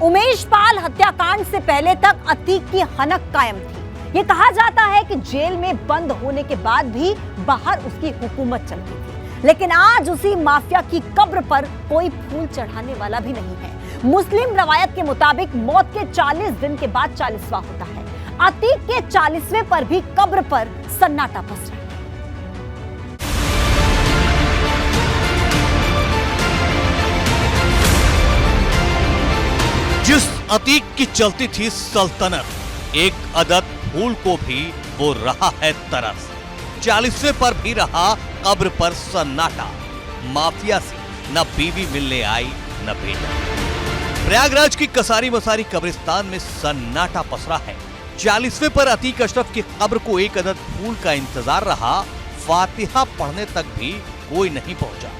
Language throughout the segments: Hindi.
उमेश पाल हत्याकांड से पहले तक अतीक की हनक कायम थी। ये कहा जाता है कि जेल में बंद होने के बाद भी बाहर उसकी हुकूमत चलती थी, लेकिन आज उसी माफिया की कब्र पर कोई फूल चढ़ाने वाला भी नहीं है। मुस्लिम रवायत के मुताबिक मौत के 40 दिन के बाद 40वां होता है। अतीक के 40वें पर भी कब्र पर सन्नाटा पसरा। जिस अतीक की चलती थी सल्तनत, एक अदद फूल को भी वो रहा है तरस। 40वें पर भी रहा कब्र पर सन्नाटा। माफिया से न बीवी मिलने आई न बेटा। प्रयागराज की कसारी मसारी कब्रिस्तान में सन्नाटा पसरा है। 40वें पर अतीक अशरफ की कब्र को एक अदद फूल का इंतजार रहा। फातिहा पढ़ने तक भी कोई नहीं पहुंचा।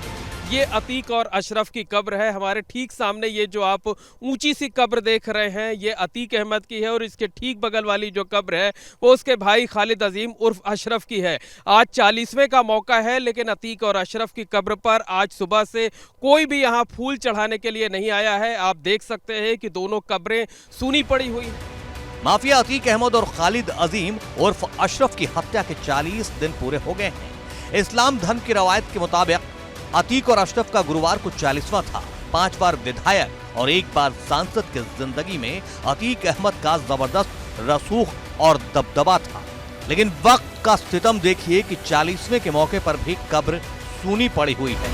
ये अतीक और अशरफ की कब्र है। हमारे ठीक सामने ये जो आप ऊंची सी कब्र देख रहे हैं, ये अतीक अहमद की है और इसके ठीक बगल वाली जो कब्र है वो उसके भाई खालिद अजीम उर्फ अशरफ की है। आज 40वें का मौका है, लेकिन अतीक और अशरफ की कब्र पर आज सुबह से कोई भी यहाँ फूल चढ़ाने के लिए नहीं आया है। आप देख सकते हैं कि दोनों कब्रें सूनी पड़ी हुई हैं। माफिया अतीक अहमद और खालिद अजीम उर्फ अशरफ की हत्या के 40 दिन पूरे हो गए हैं। इस्लाम धर्म की रवायत के मुताबिक अतीक और अशरफ का गुरुवार को 40वां था। 5 बार विधायक और 1 बार सांसद की जिंदगी में अतीक अहमद का जबरदस्त रसूख और दबदबा था। लेकिन वक्त का सितम देखिए कि 40वें के मौके पर भी कब्र सूनी पड़ी हुई है।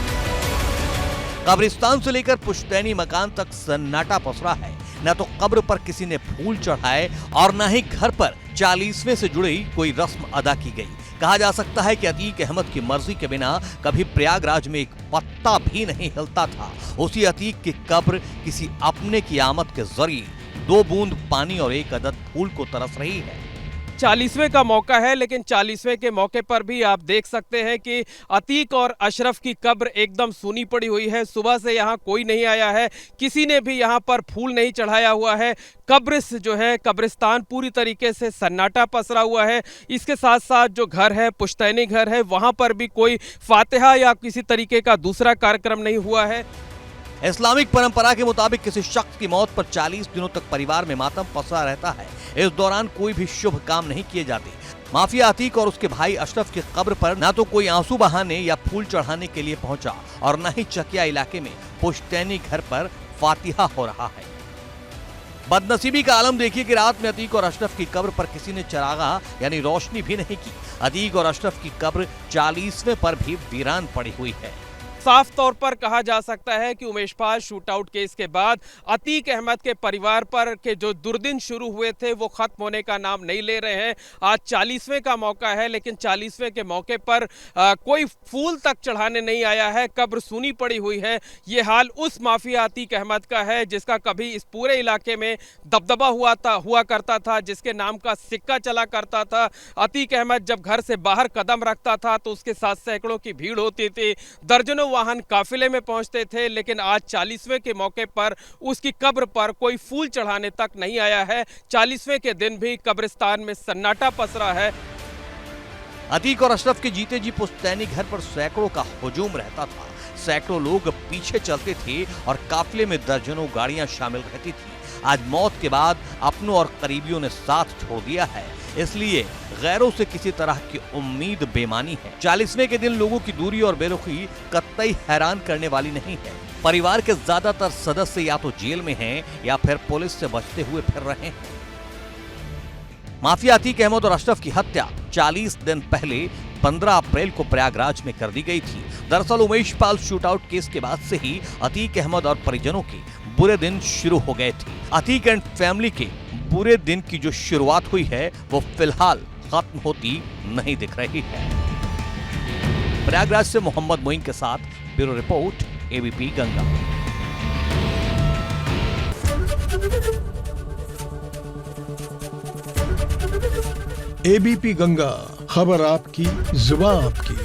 कब्रिस्तान से लेकर पुश्तैनी मकान तक सन्नाटा पसरा है। न तो कब्र पर किसी ने फूल चढ़ाए और न ही घर पर 40वें से जुड़ी कोई रस्म अदा की गई। कहा जा सकता है कि अतीक अहमद की मर्जी के बिना कभी प्रयागराज में एक पत्ता भी नहीं हिलता था। उसी अतीक की कब्र किसी अपने की आमद के जरिए 2 बूंद पानी और 1 अदद फूल को तरस रही है। 40वें का मौका है, लेकिन 40वें के मौके पर भी आप देख सकते हैं कि अतीक और अशरफ की कब्र एकदम सूनी पड़ी हुई है। सुबह से यहाँ कोई नहीं आया है, किसी ने भी यहाँ पर फूल नहीं चढ़ाया हुआ है। कब्र जो है कब्रिस्तान पूरी तरीके से सन्नाटा पसरा हुआ है। इसके साथ साथ जो घर है, पुश्तैनी घर है, वहाँ पर भी कोई फातिहा या किसी तरीके का दूसरा कार्यक्रम नहीं हुआ है। इस्लामिक परंपरा के मुताबिक किसी शख्स की मौत पर 40 दिनों तक परिवार में मातम पसरा रहता है। इस दौरान कोई भी शुभ काम नहीं किए जाते। माफिया अतीक और उसके भाई अशरफ की कब्र पर न तो कोई आंसू बहाने या फूल चढ़ाने के लिए पहुंचा और न ही चकिया इलाके में पुश्तैनी घर पर फातिहा हो रहा है। बदनसीबी का आलम देखिए कि रात में अतीक और अशरफ की कब्र पर किसी ने चरागा यानी रोशनी भी नहीं की। अतीक और अशरफ की कब्र 40वें पर भी वीरान पड़ी हुई है। साफ तौर पर कहा जा सकता है कि उमेश पाल शूटआउट केस के बाद अतीक अहमद के परिवार पर के जो दुर्दिन शुरू हुए थे वो खत्म होने का नाम नहीं ले रहे हैं। आज 40वें का मौका है, लेकिन 40वें के मौके पर कोई फूल तक चढ़ाने नहीं आया है। कब्र सूनी पड़ी हुई है। ये हाल उस माफिया अतीक अहमद का है जिसका कभी इस पूरे इलाके में दबदबा हुआ करता था, जिसके नाम का सिक्का चला करता था। अतीक अहमद जब घर से बाहर कदम रखता था तो उसके साथ सैकड़ों की भीड़ होती थी, दर्जनों वाहन काफिले में पहुंचते थे। लेकिन आज 40वें के मौके पर उसकी कब्र पर कोई फूल चढ़ाने तक नहीं आया है। 40वें के दिन भी कब्रिस्तान में सन्नाटा पसरा है। अतीक और अशरफ के जीते जी पुश्तैनी घर पर सैकड़ों का हुजूम रहता था। सैकड़ों लोग पीछे चलते थे और काफिले में दर्जनों गाड़ियां शामिल रहती थी। आज मौत के बाद अपनों और करीबियों ने साथ छोड़ दिया है, इसलिए गैरों से किसी तरह की उम्मीद बेमानी है। 40वें के दिन लोगों की दूरी और बेरुखी कतई हैरान करने वाली नहीं है। परिवार के ज्यादातर सदस्य या तो जेल में हैं या फिर पुलिस से बचते हुए फिर रहे हैं। माफिया अतीक अहमद और अशरफ की हत्या 40 दिन पहले 15 अप्रैल को प्रयागराज में कर दी गई थी। दरअसल उमेश पाल शूटआउट केस के बाद से ही अतीक अहमद और परिजनों के बुरे दिन शुरू हो गए थे। अतीक एंड फैमिली के बुरे दिन की जो शुरुआत हुई है वो फिलहाल खत्म होती नहीं दिख रही है। प्रयागराज से मोहम्मद मोइन के साथ bureau report, ABP Ganga. ABP Ganga, खबर आपकी, जुबान आपकी।